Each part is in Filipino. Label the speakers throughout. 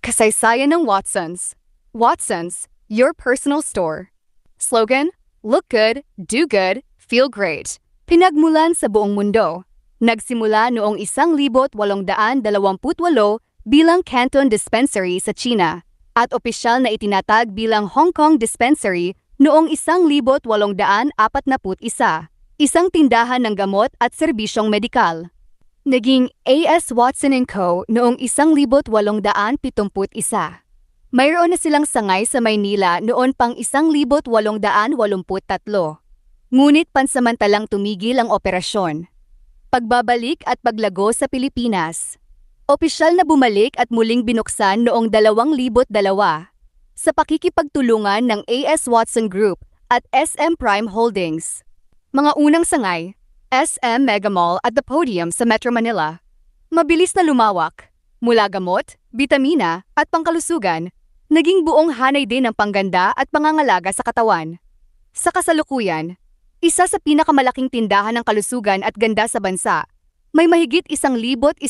Speaker 1: Kasaysayan ng Watsons. Watsons, your personal store. Slogan, look good, do good, feel great. Pinagmulan sa buong mundo. Nagsimula noong 1828 bilang Canton Dispensary sa China at opisyal na itinatag bilang Hong Kong Dispensary noong 1841, isang tindahan ng gamot at serbisyong medikal. Naging A.S. Watson & Co. noong 1871. Mayroon na silang sangay sa Maynila noon pang 1883. Ngunit pansamantalang tumigil ang operasyon. Pagbabalik at paglago sa Pilipinas. Opisyal na bumalik at muling binuksan noong 2002 sa pakikipagtulungan ng A.S. Watson Group at SM Prime Holdings. Mga unang sangay, SM Megamall at The Podium sa Metro Manila. Mabilis na lumawak, mula gamot, bitamina at pangkalusugan, naging buong hanay din ng pangganda at pangangalaga sa katawan. Sa kasalukuyan, isa sa pinakamalaking tindahan ng kalusugan at ganda sa bansa. May mahigit 1,100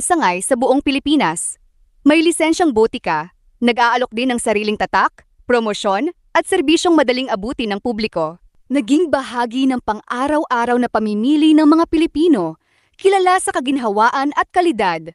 Speaker 1: sangay sa buong Pilipinas. May lisensyang botika, nag-aalok din ng sariling tatak, promosyon at serbisyong madaling abutin ng publiko. Naging bahagi ng pang-araw-araw na pamimili ng mga Pilipino, kilala sa kaginhawaan at kalidad.